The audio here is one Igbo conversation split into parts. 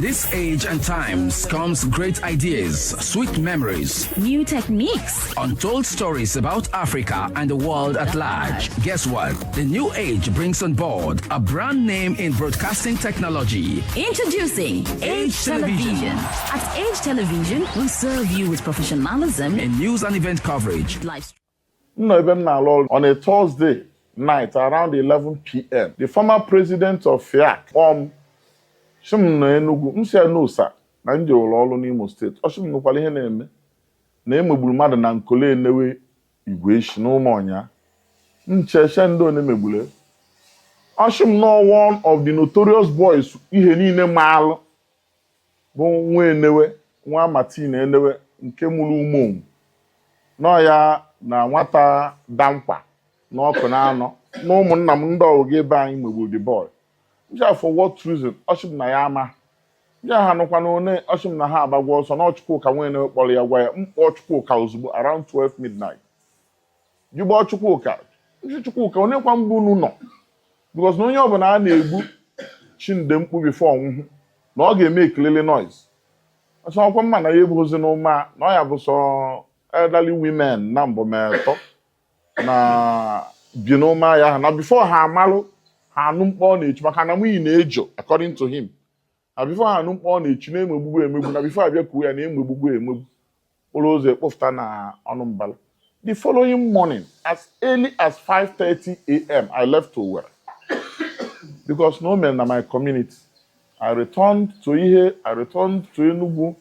This age and times comes great ideas, sweet memories, new techniques, untold stories about Africa and the world at large. Guess what? The new age brings on board a brand name in broadcasting technology. Introducing Age Television. At Age Television, we serve you with professionalism in news and event coverage. On a Thursday night around 11 p.m., the former president of FIAC, Shim na Enugu nse nusa na ndị ụlọ ọrụ n'Imo State ọshim nwekwala ihe na-eme na emegburu mmadụ na Nkole Enewe Igweshi na Ụmụọnya ncheche ndị one megbule ọshim no one of the notorious boys ihe niile maalụ bụ nwa Enewe nwa Martin Enewe nke mụrụ ụmụ nọ ya na nwata damkpa na ọkụ na anọ na ụmụnna m ndị ọrụ ebe anyị megburu the boy. For what reason? Oshim na yama. Ya hanukwa one oshim na ha abagwo so na Anichukwu ka nwene kpọrọ ya gwa ya Anichukwu ka ozugbo around 12 midnight. Yubo Anichukwu ka one kwa mgbu n'ụlọ. Because na onye ọbụla a na-egbu chinde mkpu before ọnwụ na ọ ga-eme ekilele noise. So ọkwa mma na ya ebuzi n'ụma na ọ ya bụ so elderly women na mbọ metọ na bi n'ụma ya na before ha amalụ according to him. And before I know on it, before I go and the following morning, as early as 5:30 a.m., I left to work. Because no men in my community. I returned to Enugu.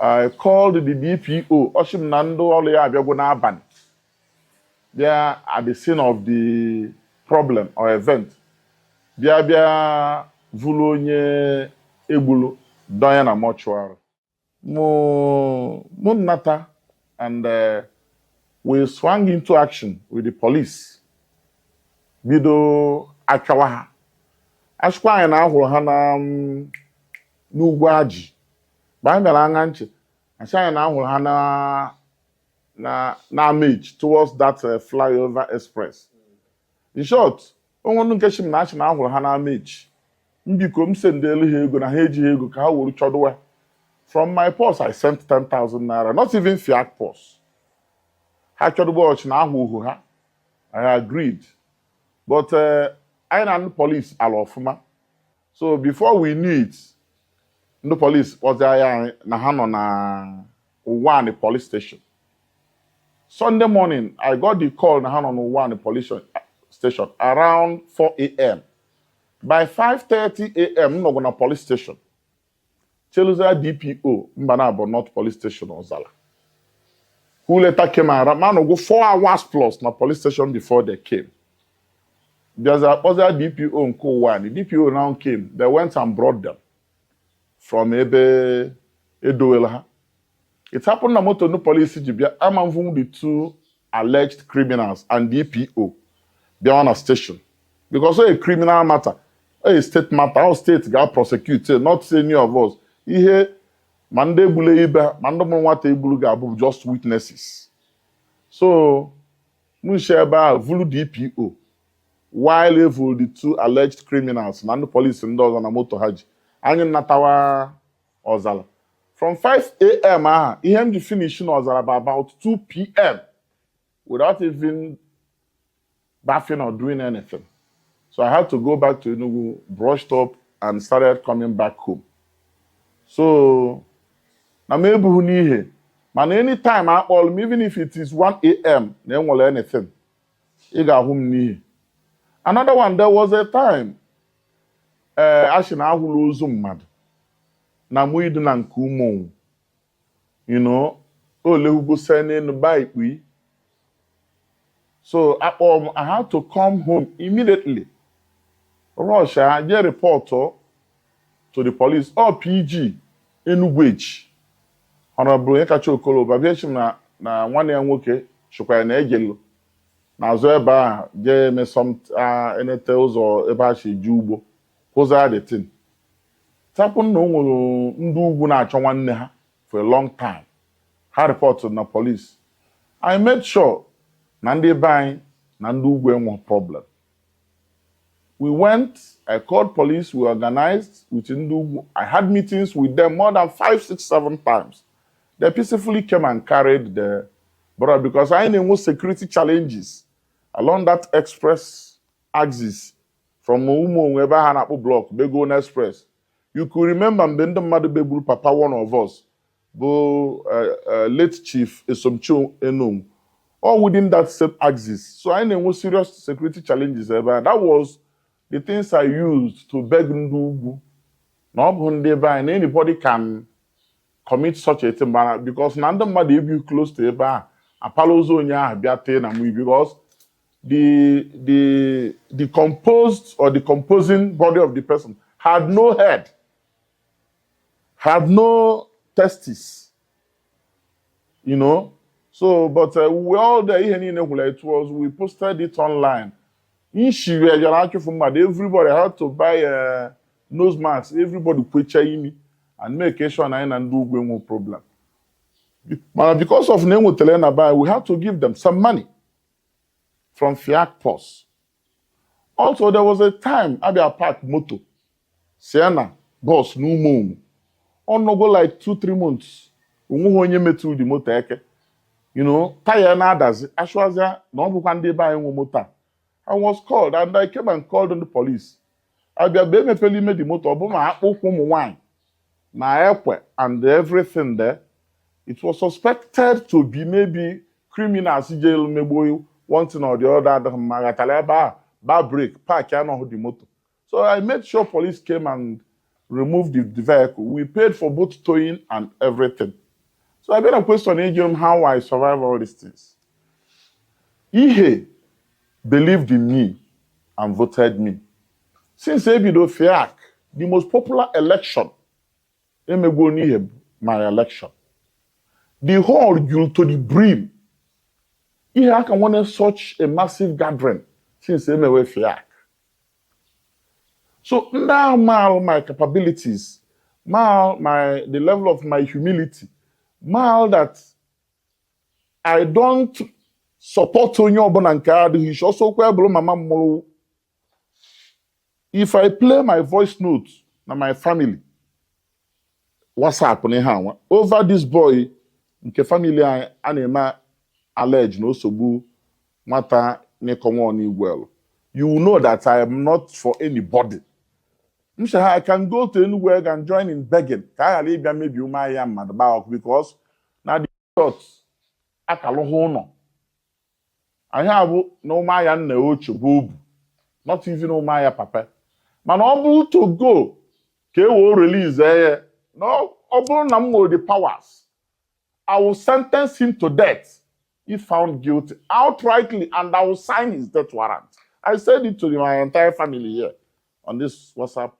I called the DPO, Oshim Nando Aban. There at the scene of the problem or event. Bia vulu onye egbulu donya na mortuary. Nata and we swung into action with the police. Bido akawaha. Ashkwa anyị na-ahụrụ ha na n'ugwu Aji. Ba anyị bịara anya nche. Asha anyị na-ahụrụ ha na Amage towards that flyover express. In short, onwenu nke shim na achi na ahụrụ ha na Amage. Mbiko m sendelu ha ego na ha eji ego ka ha wuru chodowe. From my purse, I sent 10,000 naira. Not even FIAC purse. Ha chodowe ọchị na ahụ uhu ha. I agreed. But I and the police are ofuma. So before we knew it, the police was there na ha nọ na one police station. Sunday morning, I got the call na ha nọ na one police station around 4 a.m. By 5:30 a.m., I'm going to police station. Cheluza DPO, Mbanabo North Police Station, Ozala. Who later came around, man, go 4 hours plus na police station before they came. There's a other DPO in Co-1. The DPO now came. They went and brought them from Ebe Edoela. It happened that motor no police Jibia among the two alleged criminals and DPO. They're on a station. Because a criminal matter, a state matter, our state got prosecuted, not any of us. Here, Mande Buleiba, Mandomwate Buluga, just witnesses. So, Munsheba Vulu DPO, while evil the two alleged criminals, Nando police and those on a motor haji, Anyan Natawa Ozala. From 5 a.m., he finishing Ozala by about 2 p.m. without even bathing or doing anything. So I had to go back to Enugu, brushed up, and started coming back home. So, na maybe who need here. Man, anytime I call him, even if it is 1 a.m., they won't anything. He got home near. Another one, there was a time, Ashina Huluzum mad. Na muidu na nkumo. You know, lehugo sending bike we. So I had to come home immediately. Rush, I get a report to the police. Oh, PG, in which Honorable Ekacho Kolo, Babiashim na 1 year woke, Shukwa na Egelo. Na Zoeba, get me some any tales or Ebashi Jubo. Who's the thing? Tapun no ndu na achọ ha for a long time. I reported to the police. I made sure na ndị be anyị na ndị ugwu enwe problem. We went, I called police, we organized with Ndugu. I had meetings with them more than 5, 6, 7 times. They peacefully came and carried the brother because I know security challenges along that express axis from Umo wherever Hanapo block, Begon Express. You could remember Mbenda Madubebul Papa, one of us, late Chief Esomcho Enum, all within that same axis. So I know serious security challenges ever. That was the things I used to beg Ndugu. Not and anybody can commit such a thing because Nanda Madi be close to Eba, Apalozo nya biate na mu because the composed or the composing body of the person had no head, had no testes, you know. So, but we all there it was. We posted it online. Everybody had to buy nose masks. Everybody put and make sure and do no problem. But because of Nemo Telena, we had to give them some money from FIAC Pos. Also, there was a time Abia Park Moto, Sienna, boss, no moon. On no go like 2-3 months. Metu the motor, you know, tire and others. Ashwaza, no one day buy motor. I was called and I came and called on the police. Abia Beme Peli made the motor, but my wine, my airport, and everything there. It was suspected to be maybe criminals, jail, maybe one thing or the other. Magataleba, bar break, park, the motor. So I made sure police came and removed the vehicle. We paid for both towing and everything. So I made a question on how I survive all these things. Ihe believed in me and voted me. Since Ebido FIAC, the most popular election, my election. The whole you to the brim. Ihe can want such a massive gathering since Emewe FIAC. So now my capabilities, the level of my humility, that I don't support Onyo Bonankard, he should also kwebro mama molo. If I play my voice notes na my family, WhatsApp ne over this boy, nke family anema allege no sobu mata ne komoni well. You will know that I am not for anybody. I can go to anywhere and join in begging. Maybe you might am mad about because now the thoughts akalohono. I have no Maya neocho boob, not even no Maya papa. Man, able to go, will release no, able number the powers. I will sentence him to death if found guilty outrightly, and I will sign his death warrant. I said it to my entire family here on this WhatsApp.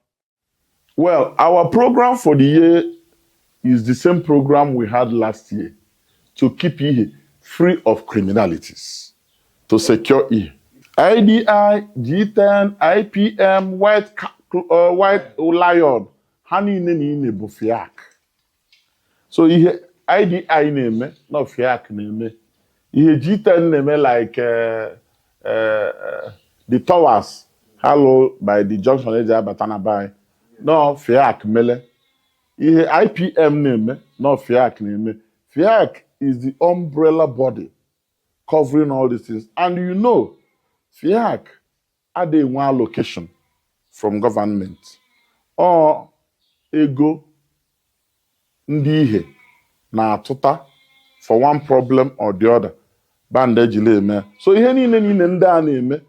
Well, our program for the year is the same program we had last year to keep it free of criminalities. To secure it. IDI, G10, IPM, White Lion, honey nene FIAC. So IDI name, not FIAC name. G10 name like the towers, hello by the junction Batana by. No FIAC mele. IPM name, not FIAC name. FIAC is the umbrella body covering all these things. And you know, FIAC had a one allocation from government or ego ndihe na atuta for one problem or the other. Bandejile. So ihe niile ndị a na-eme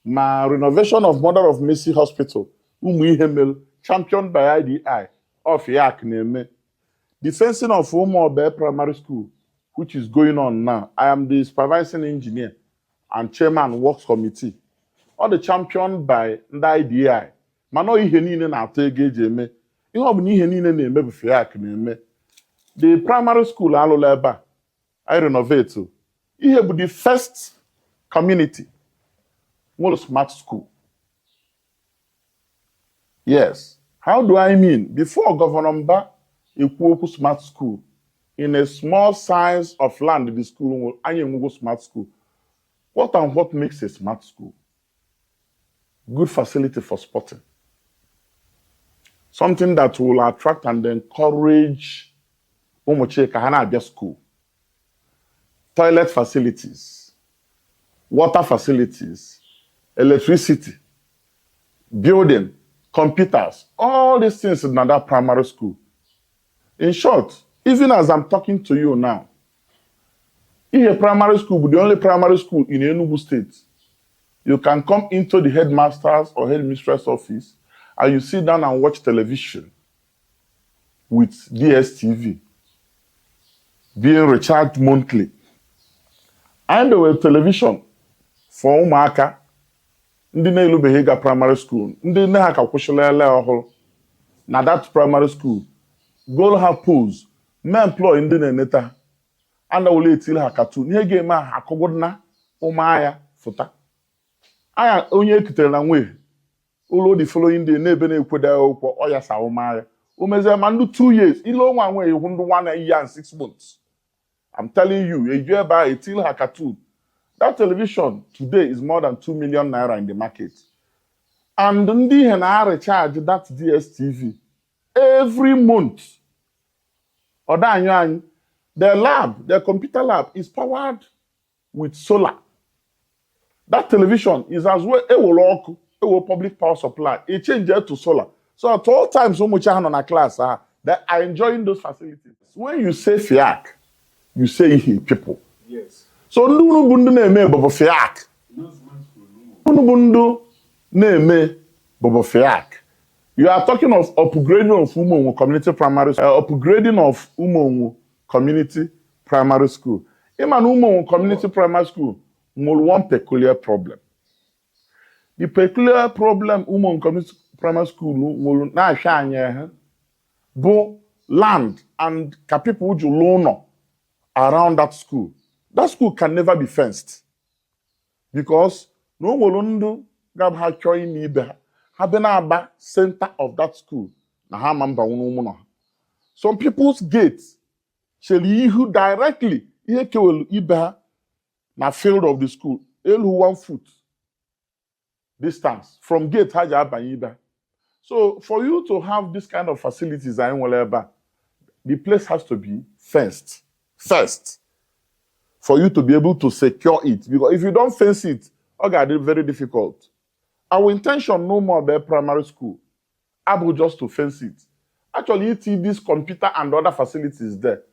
ma renovation of Mother of Mercy Hospital, championed by IDI of FIAC na-eme. The fencing of Umobe Primary School, which is going on now. I am the supervising engineer and chairman works committee. All the championed by the IDI. Mano ihe niile na-atọ ego eji eme. Ihe ọ bụ na ihe niile na-eme bụ FIAC na-eme. The primary school alụla ebe a, I renovate. Ihe bụ the first community nwere smart school. Yes. How do I mean? Before Governor Mba ekwu smart school, in a small size of land, the school will go smart school. What and what makes a smart school? good facility for sporting. Something that will attract and encourage Umuche Kahana school. Toilet facilities, water facilities, electricity, building, computers, all these things in another primary school. In short, even as I'm talking to you now, if a primary school be the only primary school in Enugu State, you can come into the headmaster's or headmistress office and you sit down and watch television with DSTV being recharged monthly. And there were television for ụmụaka ndị na-elubeghị ga primary school, ndị nne ha ka kwụsịrịla ọhụrụ na that primary school, go ha pose, mee employ ndị na-eneta and wule etili ha cartoon, ihe ga-eme ha akụgụdna ụmụaya fụta. Anya onye ekutere na nwe ụlọ the following day na-ebe na-ekwede akwụkwọ ọya sa ụmụaya. O mezie ma ndụ 2 years, ile onwe nwe ihu ndụ 1 year and 6 months. I'm telling you, eju ebe a etili ha cartoon. That television today is more than 2 million naira in the market. And ndị ihe na-recharge that DSTV every month. Odanyo, their lab, their computer lab is powered with solar. That television is as well a public power supply. It changed to solar. So at all times, so much on a class that are enjoying those facilities. When you say FIAC, you say people. Yes. So ndunu bundu na-eme bobo FIAC. Ndunu bundu na-eme bobo FIAC. You are talking of upgrading of Umongo Community Primary School. Upgrading of Umongo Community Primary School. Even Umongo Community Primary School will one peculiar problem. The peculiar problem Umongo Community Primary School will na shine bo land and people who loan around that school. That school can never be fenced because no molundu gab ha choi ni be ha be na aba center of that school na ha mamba wonu. Some people's gates shall you directly ihe kewelu ibe ha na field of the school elu 1 foot distance from gate ha ja abanye ibe. So for you to have this kind of facilities the place has to be fenced first. For you to be able to secure it. Because if you don't fence it, okay, it's very difficult. Our intention no more about primary school. Able just to fence it. Actually, it is this computer and other facilities there.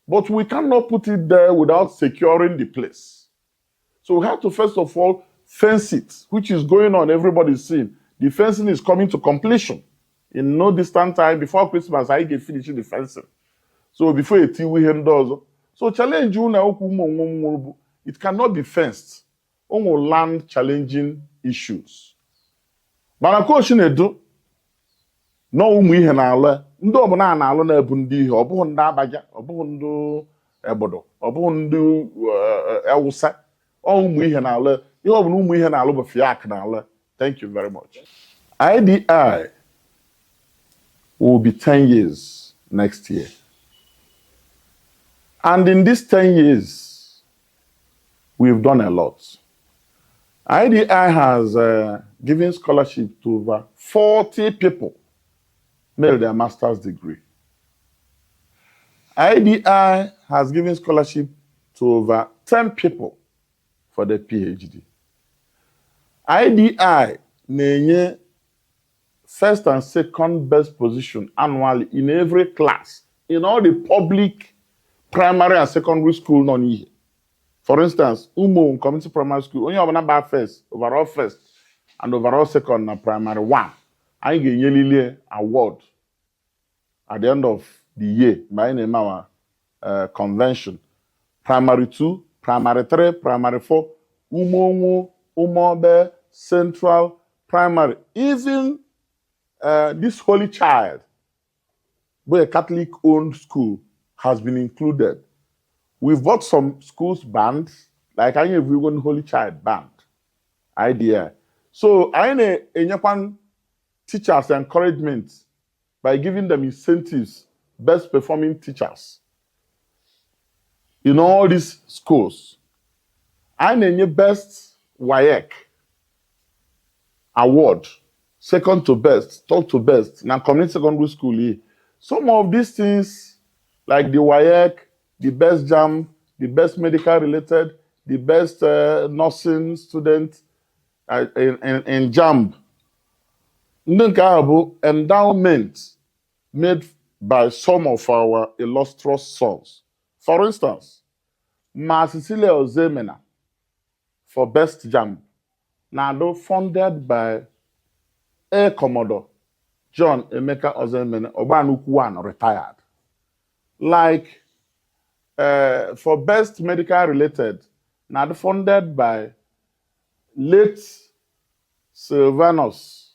But we cannot put it there without securing the place. So we have to first of all fence it, which is going on, everybody's seeing. The fencing is coming to completion. In no distant time, before Christmas, I get finishing the fencing. So before a we does. So challenge it cannot be fenced. On will land challenging issues. But do no ihe na ala ndị ọbụla na-alụ na-ebu ndị ihe ọ bụghị ndị Abaja ọ bụghị ndị Ebodo ọ bụghị ndị Awụsa ụmụ ihe na ala ihe ọbụla ụmụ ihe na alụ bụ FIAC na ala. Thank you very much. IDI will be 10 years next year. And in these 10 years, we've done a lot. IDI has given scholarship to over 40 people made their master's degree. IDI has given scholarship to over 10 people for their PhD. IDI nenye first and second best position annually in every class in all the public primary and secondary school non here. For instance, Umo Community Primary School, only have number first, overall first, and overall second na primary 1. I get yearly award at the end of the year by name our convention. Primary 2, primary 3, primary 4, Umo, Umobe, Central, Primary. Even this Holy Child, where a Catholic-owned school, has been included. We've got some schools banned, like I have one Holy Child banned. IDI. So I need teachers encouragement by giving them incentives, best performing teachers in all these schools. I need best WIAC award, second to best, third to best, na community secondary school here. Some of these things, like the WIAC, the best JAM, the best medical related, the best nursing student in JAM, ndị nke ahụ bụ endowment made by some of our illustrious sons. For instance, Ma Cecilia Ozemena for best JAM, now funded by Air Commodore John Emeka Ozemena Obanukwu one retired. Like for best medical related, now funded by late Sylvanus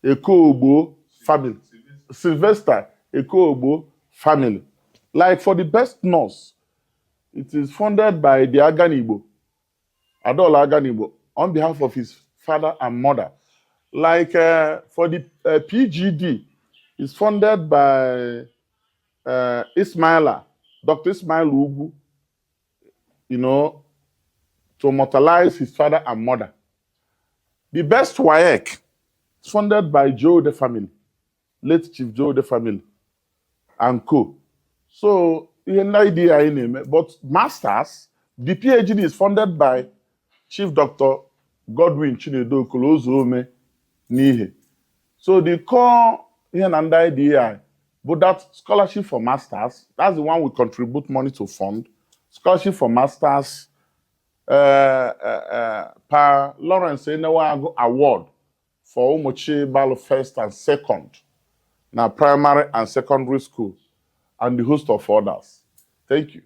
Ekoogbo family, Sylvester Ekoogbo family. Like for the best nurse, it is funded by the Aganibo, Adola Aganibo, on behalf of his father and mother. Like for the PGD, it's funded by Ismaila, Dr. Ismail Ugu, you know, to immortalize his father and mother. The best WIAC is funded by Joe the family, late Chief Joe the family, and co. So, but masters, the PhD is funded by Chief Dr. Godwin Chinedu Kolozome Nihe. So the core here and IDI, but that scholarship for masters, that's the one we contribute money to fund. Scholarship for masters, per Lawrence Enewa Award for Umochi Balo first and second, now primary and secondary school, and the host of others. Thank you.